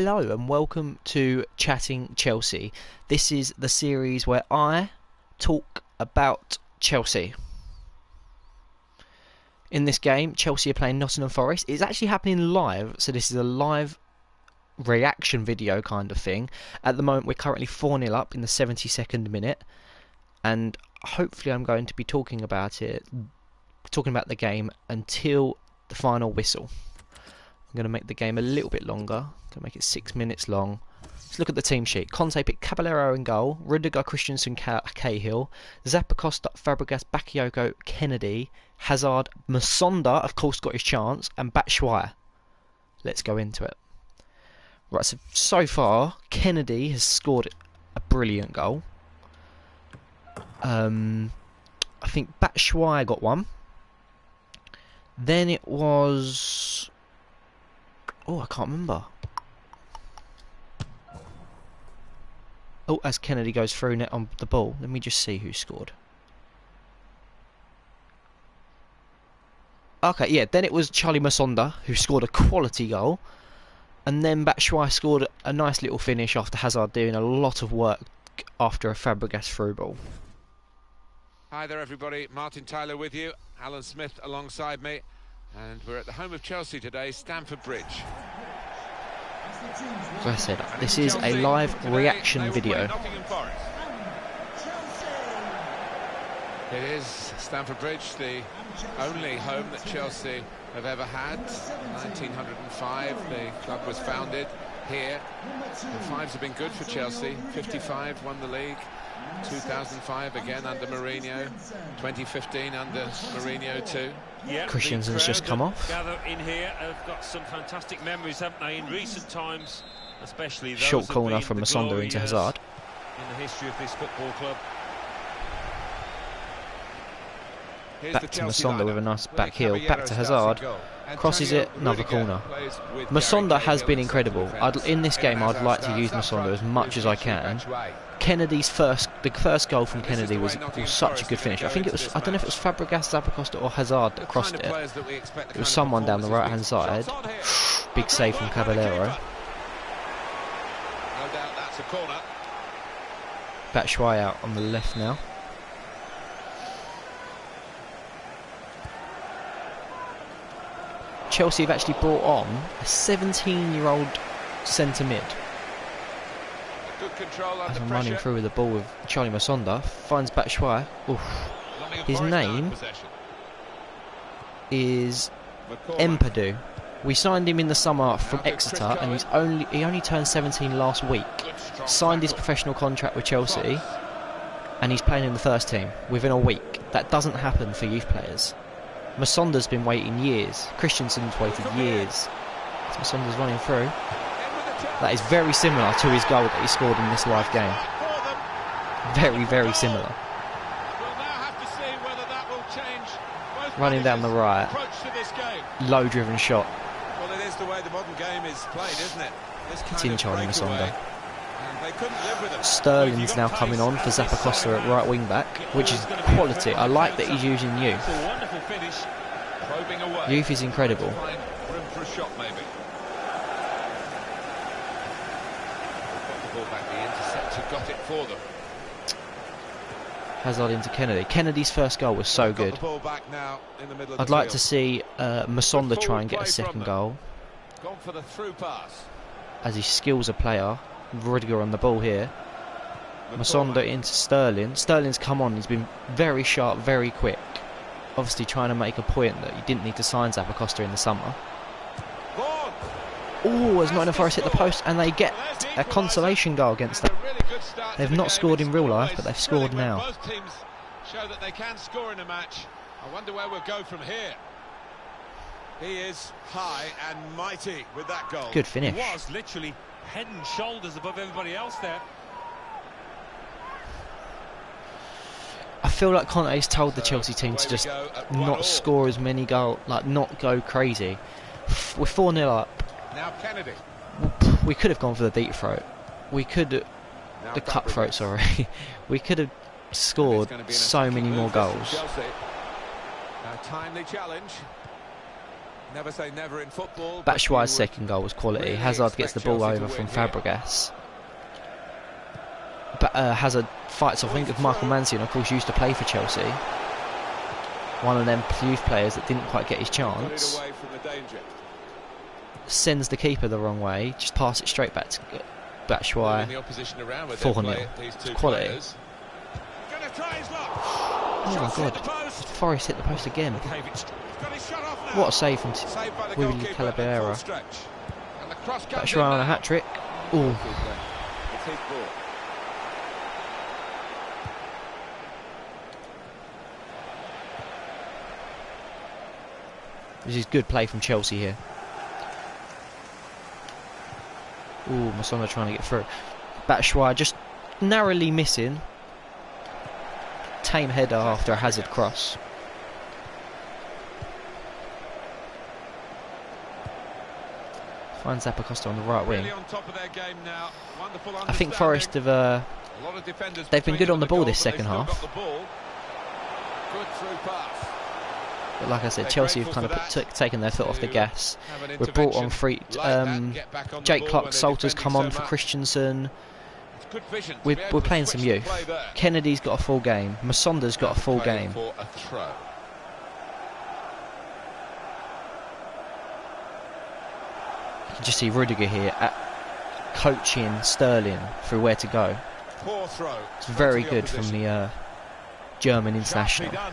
Hello and welcome to Chatting Chelsea. This is the series where I talk about Chelsea. In this game, Chelsea are playing Nottingham Forest. It's actually happening live, so this is a live reaction video kind of thing. At the moment, we're currently 4-0 up in the 72nd minute, and hopefully I'm going to be talking about the game until the final whistle. I'm going to make the game a little bit longer. I'm going to make it 6 minutes long. Let's look at the team sheet. Conte picked Caballero in goal. Rudiger, Christensen, Cahill. Zappacosta, Fabregas, Bakayoko, Kennedy. Hazard, Musonda, of course, got his chance. And Batshuayi. Let's go into it. Right, so far, Kennedy has scored a brilliant goal. I think Batshuayi got one. Then it was... Oh, I can't remember. Oh, as Kennedy goes through net on the ball. Let me just see who scored. Okay, yeah, then it was Charlie Musonda who scored a quality goal. And then Batshuayi scored a nice little finish after Hazard doing a lot of work after a Fabregas through ball. Hi there everybody, Martin Tyler with you, Alan Smith alongside me. And we're at the home of Chelsea today, Stamford Bridge. As I said, this is a live reaction video. Nottingham Forest. It is Stamford Bridge, the only home that Chelsea have ever had. In 1905, the club was founded here. The fives have been good for Chelsea. 55 won the league. 2005 again under Mourinho, 2015 under Mourinho too. Yeah, Christensen's just come off. Gather in here have got some fantastic memories, haven't they, in recent times, especially those Short corner from Musonda into Hazard. In the history of this football club. Back to Musonda with a nice back heel, back to Hazard, crosses it, another corner. Musonda has been incredible. In this game I'd like to use Musonda as much as I can. Kennedy's the first goal from Kennedy was such a good finish. I think it was, I don't know if it was Fabregas, Zappacosta or Hazard that crossed it. It was someone down the right hand side. Big save from Caballero. Batshuayi out on the left now. Chelsea have actually brought on a 17-year-old centre mid. As I'm running through with the ball with Charlie Musonda, finds Batshuayi. His name is Empadu. We signed him in the summer from Exeter, and he only turned 17 last week. Signed his professional contract with Chelsea, and he's playing in the first team within a week. That doesn't happen for youth players. Musonda's been waiting years. Christensen's waited years. Musonda's running through. That is very similar to his goal that he scored in this live game. Very, very similar. Running down the right. Low driven shot. Well, it is the way the modern game is played, isn't it? It's in Charlie Musonda. Sterling's now coming on for Zappacosta at right wing back, which is quality. I like that he's using youth. Youth is incredible. Hazard into Kennedy. Kennedy's first goal was so good. I'd like to see Musonda try and get a second goal, as he skills a player. Rudiger on the ball here. Musonda into Sterling. Sterling's come on. He's been very sharp, very quick. Obviously trying to make a point that you didn't need to sign Zappacosta in the summer. Oh, as Nottingham Forest hit the post, and they get a consolation goal against them. They've not scored in real life, but they've scored now. Both teams show that they can score in a match. I wonder where we'll go from here. He is high and mighty with that goal. Good finish. He was literally head and shoulders above everybody else there. I feel like Conte's told the Chelsea team to just not score as many goals, like not go crazy. We're 4-0 up. Now Kennedy. We could have gone for the deep throat. We could, the cutthroat, sorry. We could have scored so many more goals. A timely challenge. Never say never in football. Batshuayi's second goal was quality. Really Hazard gets the ball expect over Chelsea from to win here. Fabregas. But Hazard fights, I think, with Michael Mansi, and of course used to play for Chelsea. One of them youth players that didn't quite get his chance. Away from the danger. Sends the keeper the wrong way. Just pass it straight back to Batshuayi. The opposition around with 4-0. It's quality. Players. Gonna try his luck. Oh my God! Forest hit the post again. What a save from Willie Calabera. Batshuayi on a hat trick. Ooh. It's his ball. This is good play from Chelsea here. Ooh, Masona trying to get through. Batshuayi just narrowly missing. Tame header after a Hazard cross. Finds Zappacosta on the right wing. Really on top of their game now. Wonderful I think Forest have they've been good on the ball this second half. Good through pass. But like I said, They're Chelsea have grateful kind of for that. taken their foot off the gas. Have an We've brought on intervention free. like that, get back on the Jake ball Clark when they're Salter's come on defending for so Christensen. much. It's good vision to We're be able to playing switch some the youth. play there. Kennedy's got a full game. Masonda's got a full Playing game. for a throw. You can just see Rudiger here coaching Sterling through where to go. Poor throw. It's very To the good from opposition. the German Sharply international. done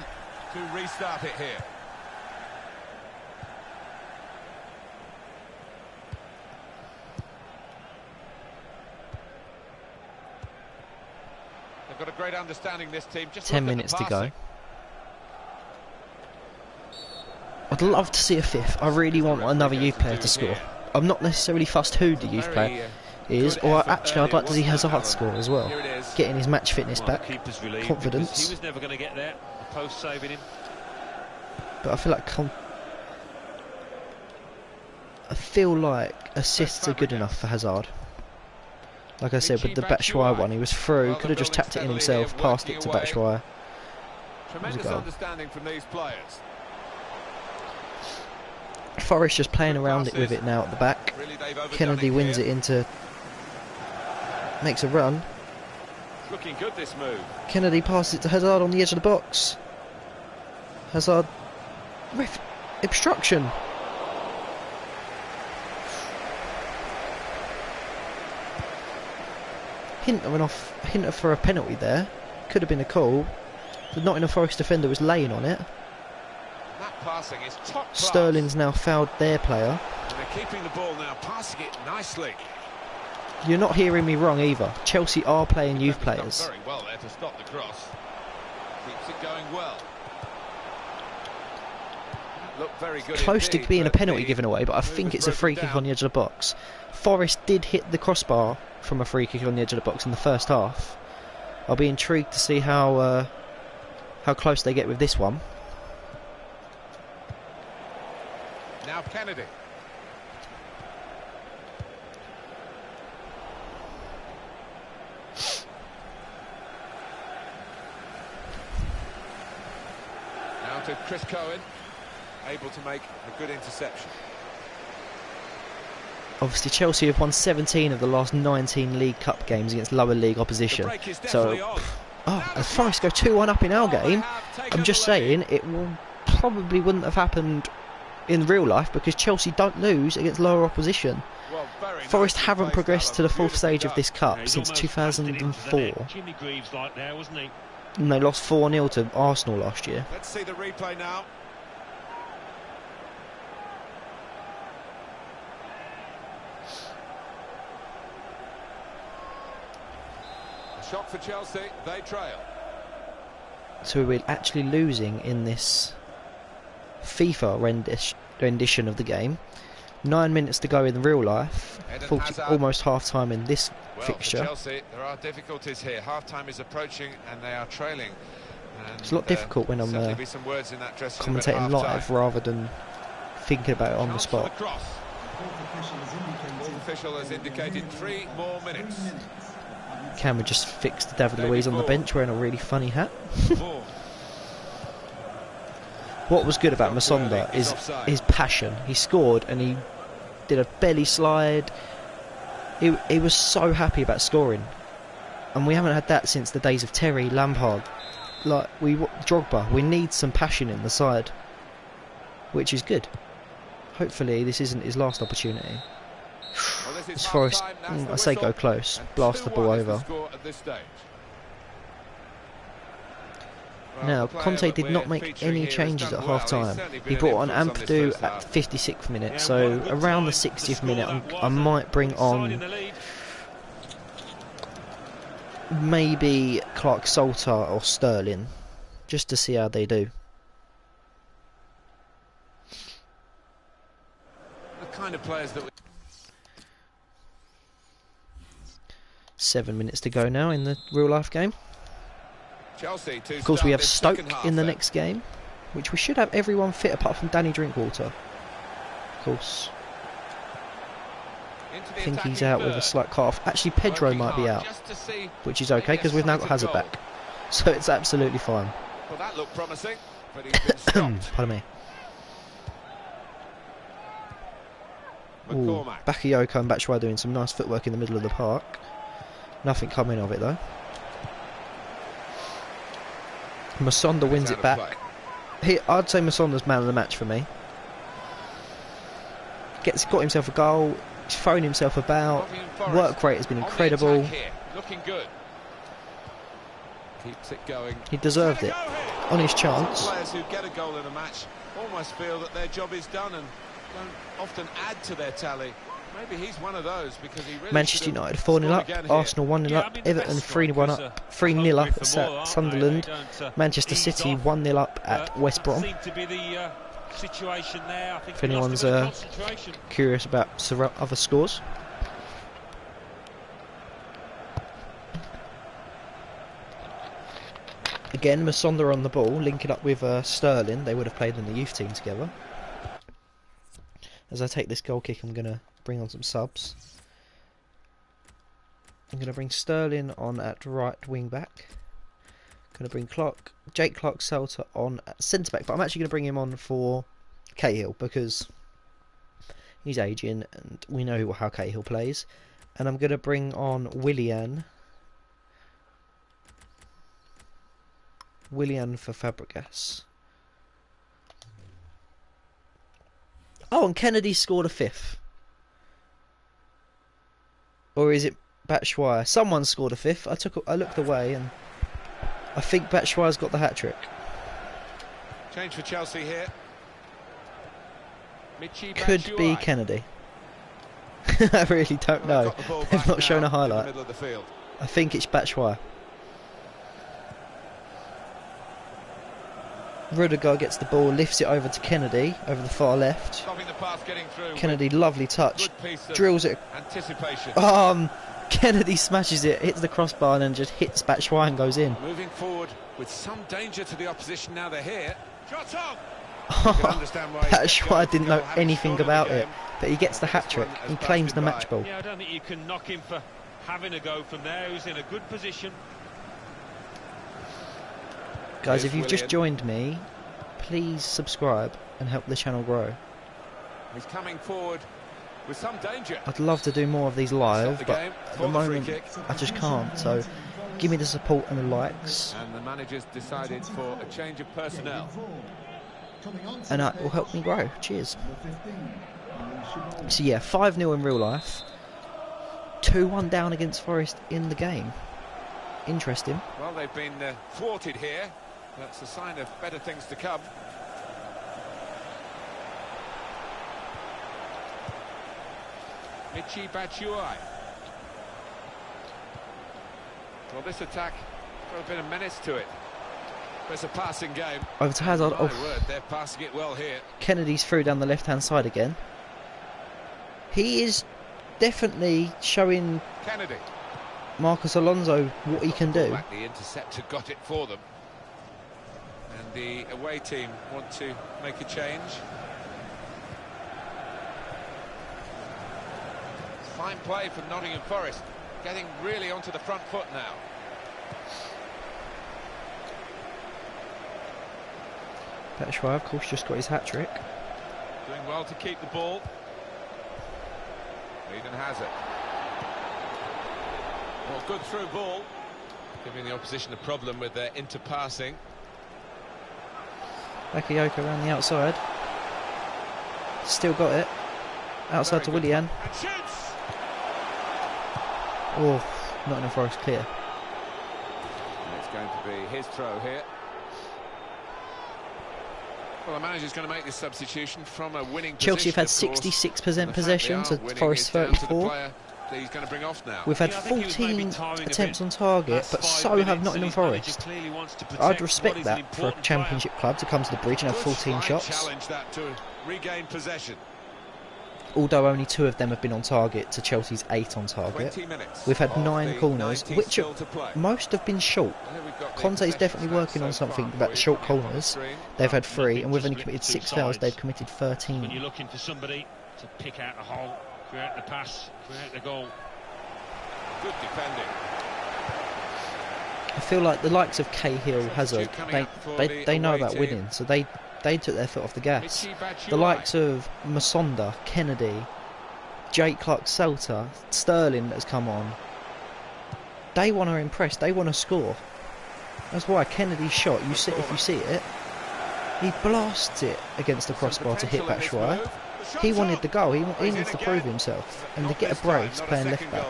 to restart it here. They've got a great understanding, this team. Just 10 look at the minutes to go. passing. I'd love to see a fifth. I really want another youth player to score. I'm not necessarily fussed who the youth player is, or actually I'd like to see Hazard score as well. Here it is. Getting his match fitness Well, back, the keeper's relieved confidence. because he was never going to get there. The post saving him. But I feel like assists are good enough for Hazard. Like I said, with the Batshuayi one, he was through, could have just tapped it in himself, passed it to Batshuayi. Tremendous goal. understanding from these players. Forest just playing around it with it now at the back. Really, they've overdone Kennedy wins here. it into, makes a run. It's looking good, this move. Kennedy passes it to Hazard on the edge of the box. Hazard, obstruction. Hint for a penalty there. Could have been a call. The Nottingham Forest defender was laying on it. That passing is top class. Sterling's now fouled their player. And they're keeping the ball now, passing it nicely. You're not hearing me wrong either. Chelsea are playing youth Defender's players. done very well there to stop the cross. Keeps it going well. Looked very good Close to indeed, being a but penalty the given away, but I move think was it's a free broken kick on the edge of the box. Forest did hit the crossbar from a free kick on the edge of the box in the first half. I'll be intrigued to see how close they get with this one. Now Kennedy. Now to Chris Cohen, able to make a good interception. Obviously, Chelsea have won 17 of the last 19 League Cup games against lower league opposition. The break is definitely on. If Forest go 2-1 up in our game, I'm just saying probably wouldn't have happened in real life because Chelsea don't lose against lower opposition. Well, very Forest nicely haven't placed, progressed to the Alan. fourth Beautifully stage of done. this cup He's since almost blasted it into the 2004, net. Jimmy Greaves like there, wasn't he? and they lost 4-0 to Arsenal last year. Let's see the replay now. A shot for Chelsea, they trail. So we're actually losing in this FIFA rendition of the game. 9 minutes to go in real life. Eden Hazard. Almost half time in this Well, fixture. for Chelsea, there are difficulties here. Half-time is approaching and they are trailing. And, It's a lot difficult when I'm certainly be some words in that dressing room at commentating half-time. live rather than thinking about it on the Chance for spot. the cross. Fourth official has indicated 3 more minutes. Cameron just fixed David David Luiz on the Moore. bench wearing a really funny hat. Moore. What was good about Masonda is his passion. He scored and he did a belly slide. He was so happy about scoring, and we haven't had that since the days of Terry, Lampard, Drogba. We need some passion in the side, which is good. Hopefully this isn't his last opportunity. As Forest, I say go close, blast the ball over. Now, Conte did not make any changes at half-time. He brought on Ampadu at the 56th minute, so around the 60th minute I might bring on maybe Clark Salter or Sterling, just to see how they do. The kind of players that 7 minutes to go now in the real-life game. Chelsea, of course, we have Stoke in the next game, which we should have everyone fit apart from Danny Drinkwater. Of course. I think he's out with a slight cough. Actually, Pedro might be out, which is okay because we've now got Hazard back. So it's absolutely fine. Well, that looked promising, but he's been stopped. Pardon me. Ooh, Bakayoko and Batshuayi doing some nice footwork in the middle of the park. Nothing coming of it though. Masonda wins it back. I'd say Masonda's man of the match for me. Got himself a goal. He's thrown himself about. Work rate has been incredible. Looking good. Keeps it going. He deserved it on his chance. Players who get a goal in a match almost feel that their job is done and don't often add to their tally. Maybe he's one of those because he really Manchester United 4-0 up, Arsenal 1-0 up, Everton 3-1 up, 3-0 up at Sunderland, Manchester City 1-0 up at West Brom. If anyone's curious about other scores. Again, Masonda on the ball, linking up with Sterling. They would have played in the youth team together. As I take this goal kick, I'm going to bring on some subs. I'm going to bring Sterling on at right wing back. Going to bring Jake Clark-Salter on at centre back, but I'm actually going to bring him on for Cahill because he's ageing and we know how Cahill plays. And I'm going to bring on Willian for Fabregas. Oh, and Kennedy scored a 5th. Or is it Batshuayi? Someone scored a 5th. I looked away and I think Batshuayi's got the hat-trick. Change for Chelsea here. Could be Kennedy. I really don't know. They've not shown a highlight. I think it's Batshuayi. Rudiger gets the ball, lifts it over to Kennedy, over the far left. Kennedy, lovely touch, drills it. Kennedy smashes it, hits the crossbar and then just hits Batshuayi and goes in. Moving forward with some danger to the opposition now they're here. Shot on! Batshuayi didn't know anything about it, but he gets the hat-trick. He claims the match ball. Yeah, I don't think you can knock him for having a go from there. He's in a good position. Guys, if you've just joined me, please subscribe and help the channel grow. He's coming forward with some danger. I'd love to do more of these live, but at the moment I just can't. So give me the support and the likes. And the manager's decided for a change of personnel. And that will help me grow. Cheers. So yeah, 5-0 in real life. 2-1 down against Forest in the game. Interesting. Well, they've been thwarted here. That's a sign of better things to come. Michy Batshuayi. Well, this attack got a bit of menace to it. It's a passing game. Over to Hazard. My word, they're passing it well here. Kennedy's through down the left-hand side again. He is definitely showing Marcus Alonso what he can do. The interceptor got it for them. And the away team want to make a change. Fine play from Nottingham Forest, getting really onto the front foot now. Batshuayi, of course, just got his hat-trick. Doing well to keep the ball. Eden has it. Well, good through ball, giving the opposition a problem with their interpassing. Bakayoko around the outside. Still got it. Outside to Willian. And shoots! Oh, Nottingham Forest clear. And it's going to be his throw here. Well, the manager's going to make this substitution from a winning Chelsea position. have had 66% possession to Forest 34. He's going to bring off now. We've had 14 attempts on target, but so have Nottingham Forest. I'd respect that for a championship club to come to the bridge and have 14 shots. Challenge that to regain possession. Although only 2 of them have been on target to Chelsea's 8 on target. We've had 9 corners, which most have been short. Conte's definitely working on something about the short corners. They've had 3, and we've only committed 6 fouls. They've committed 13. When you're looking for somebody to pick out a hole, create the pass, create the goal. Good defending. I feel like the likes of Cahill, Hazard, they know about winning, so they took their foot off the gas. The likes of Masonda, Kennedy, Jake Clark-Salter, Sterling that has come on, they want to impress, they want to score. That's why Kennedy's shot, if you see it, he blasts it against the crossbar to hit Batshuayi. He wanted the goal, he needs to prove himself, and to get a brace playing left back,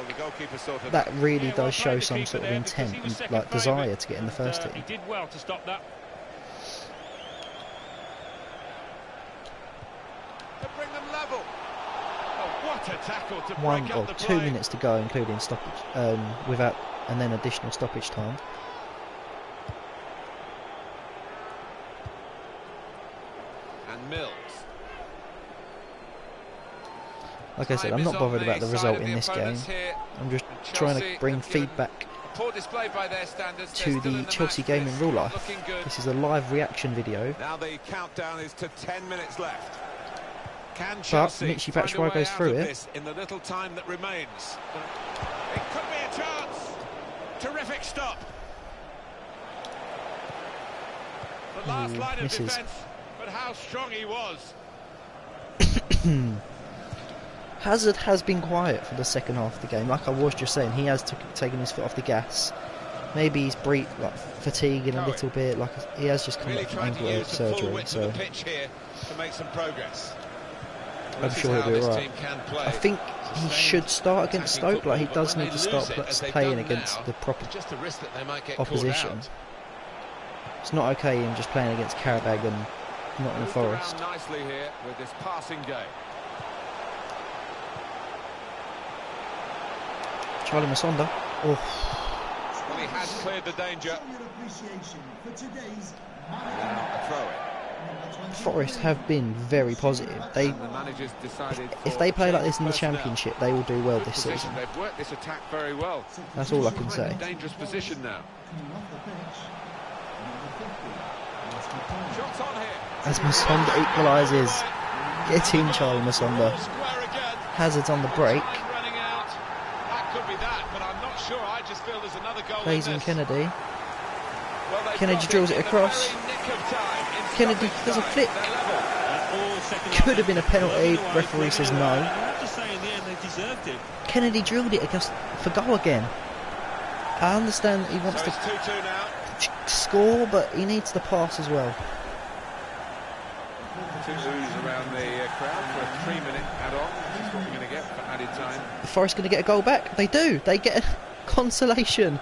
that really does show some sort of intent and like desire to get in the first team. He did well to stop that. To bring them level. Oh, what a tackle to break up the 2 minutes to go, including stoppage, and then additional stoppage time. And Mills. Like I said, I'm not bothered about the result in this game. I'm just trying to bring feedback to the Chelsea game in real life. This is a live reaction video. Now the countdown is to 10 minutes left. Can But Chelsea Michy find a way Batshuayi goes out through of it. this in the little time that remains? It could be a chance. Terrific stop. The last line of misses. defence, but how strong he was. Hazard has been quiet for the second half of the game. Like I was just saying, he has taken his foot off the gas. Maybe he's fatiguing a little bit. Like he has just come back from ankle surgery, so pitch here to make some progress. I'm sure he'll be alright. I think he should start against Stoke. Like he does need to start playing against the proper opposition. It's not okay him just playing against Karabag and Nottingham Forest. Nicely here with this passing game. Charlie Masonda. Oh. Well, he has cleared the danger. Now a throw-in. Forest have been very positive. If they play like this in the Championship, they will do well this season. They've worked this attack very well. That's all I can say. Dangerous position now. Shots on here. As Masonda equalises, get in Charlie Masonda. Hazard's on the break. Plays in Kennedy. Kennedy drills it across. Kennedy does a flick. Could have been a penalty. Referee says no. Kennedy drilled it for goal again. I understand that he wants to score, but he needs the pass as well. Two oohs around the crowd for a 3-minute add-on. This is what we're going to get for added time. The Forest going to get a goal back? They do. They get a consolation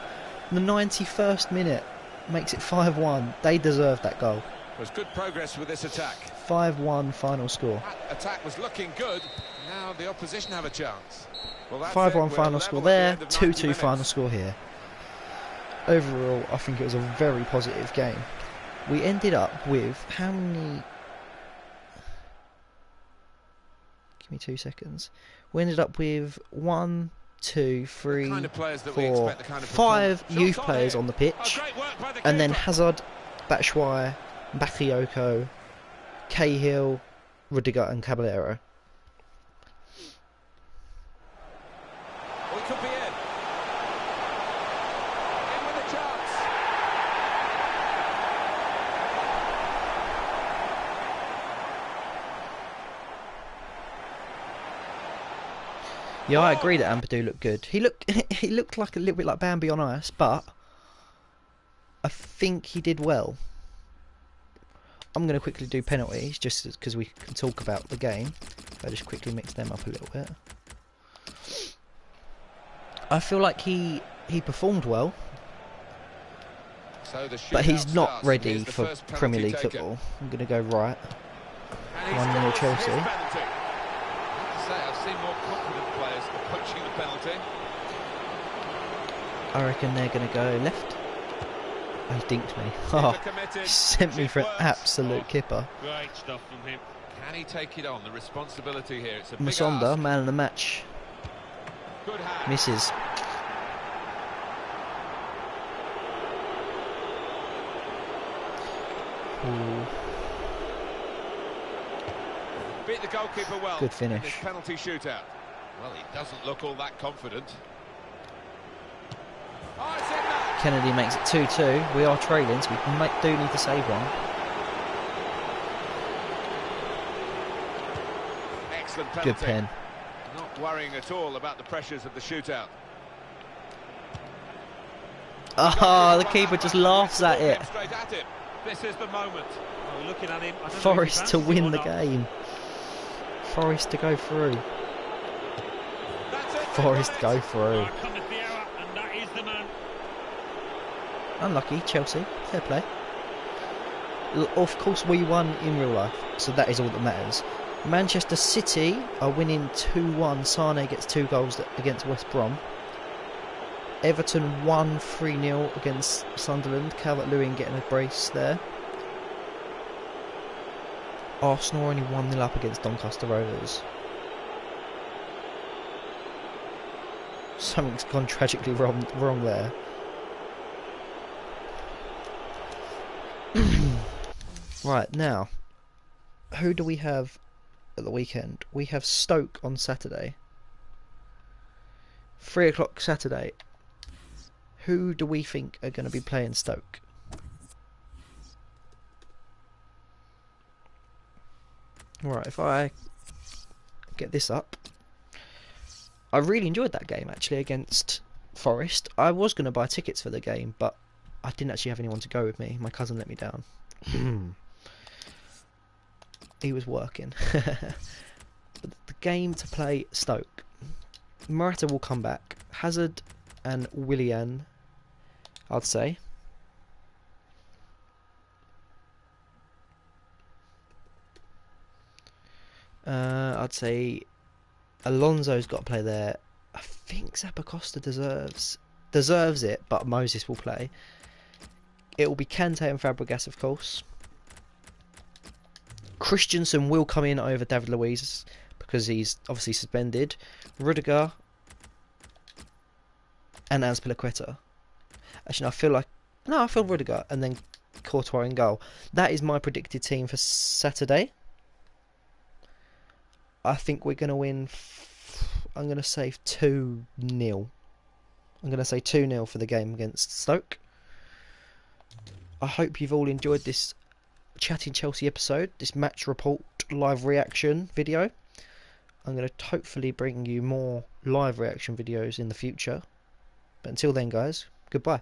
in the 91st minute. Makes it 5-1. They deserve that goal. There's good progress with this attack. 5-1 final score. That attack was looking good. Now the opposition have a chance. Well, 5-1 final score there. 2-2 final score here. Overall, I think it was a very positive game. We ended up with how many... Give me 2 seconds. We ended up with 1, 2, 3, 4, 5 youth players on the pitch, and then Hazard, Batshuayi, Bakayoko, Cahill, Rudiger and Caballero. We could be in. In with a chance. Yeah, I agree that Ampadu looked good. He looked he looked like a little bit like Bambi on ice, but I think he did well. I'm going to quickly do penalties just because we can talk about the game. I just quickly mix them up a little bit. I feel like he performed well, So the but he's shootout not starts, and ready here's the for first Premier penalty League taken. football. I'm going to go right. And he's 1-0 got his Chelsea. penalty. I have to say, I've seen more confident players approaching the penalty. I reckon they're going to go left. Oh, he dinked me. Keeper Oh, committed. he sent me It for an works. absolute kipper. Great stuff from him. Can he take it on? The responsibility here. It's a big Masonda, ask. man of the match, Good hand. misses. Ooh, Beat the goalkeeper well. Good finish. In this penalty shootout. Well, he doesn't look all that confident. Oh, it's in there. Kennedy makes it 2-2. We are trailing, so we do need to save one. Excellent penalty. Good pen. Not worrying at all about the pressures of the shootout. Ah, the keeper just laughs at it. Straight at him. This is the moment. Oh, we're looking at him. I don't know if he Forest to fancies it win or the not. game. Forest to go through. That's it. Forest go through. Oh, cometh the error, and that is the man. Unlucky, Chelsea. Fair play. Of course, we won in real life, so that is all that matters. Manchester City are winning 2-1. Sane gets 2 goals against West Brom. Everton won 3-0 against Sunderland. Calvert-Lewin getting a brace there. Arsenal only 1-0 up against Doncaster Rovers. Something's gone tragically wrong there. Right, now, who do we have at the weekend? We have Stoke on Saturday. 3 o'clock Saturday. Who do we think are going to be playing Stoke? Right, if I get this up. I really enjoyed that game actually against Forest. I was going to buy tickets for the game, but I didn't actually have anyone to go with me. My cousin let me down. He was working. But the game to play Stoke. Morata will come back. Hazard and Willian, I'd say. I'd say Alonso's got to play there. I think Zappacosta deserves it, but Moses will play. It will be Kante and Fabregas, of course. Christensen will come in over David Luiz because he's obviously suspended. Rudiger and Azpilicueta. Actually, no, I feel Rudiger and then Courtois in goal. That is my predicted team for Saturday. I think we're going to win. I'm going to say 2-0. I'm going to say 2-0 for the game against Stoke. I hope you've all enjoyed this Chatting Chelsea episode, this match report live reaction video. I'm going to hopefully bring you more live reaction videos in the future. But until then, guys, goodbye.